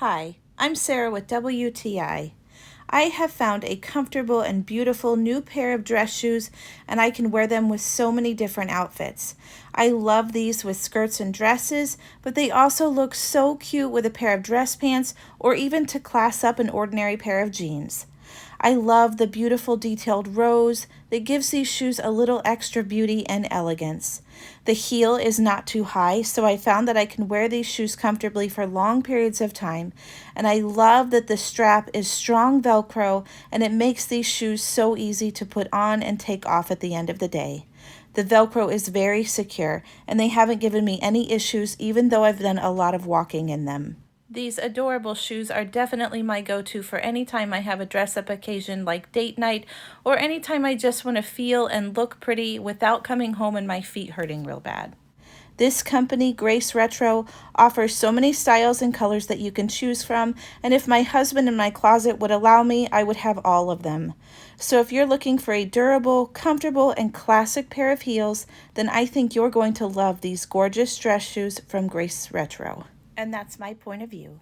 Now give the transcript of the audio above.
Hi, I'm Sarah with WTI. I have found a comfortable and beautiful new pair of dress shoes, and I can wear them with so many different outfits. I love these with skirts and dresses, but they also look so cute with a pair of dress pants or even to class up an ordinary pair of jeans. I love the beautiful detailed rose that gives these shoes a little extra beauty and elegance. The heel is not too high, so I found that I can wear these shoes comfortably for long periods of time. And I love that the strap is strong Velcro and it makes these shoes so easy to put on and take off at the end of the day. The Velcro is very secure and they haven't given me any issues even though I've done a lot of walking in them. These adorable shoes are definitely my go-to for any time I have a dress-up occasion like date night or anytime I just want to feel and look pretty without coming home and my feet hurting real bad. This company, Grace Retro, offers so many styles and colors that you can choose from, and if my husband in my closet would allow me, I would have all of them. So if you're looking for a durable, comfortable, and classic pair of heels, then I think you're going to love these gorgeous dress shoes from Grace Retro. And that's my point of view.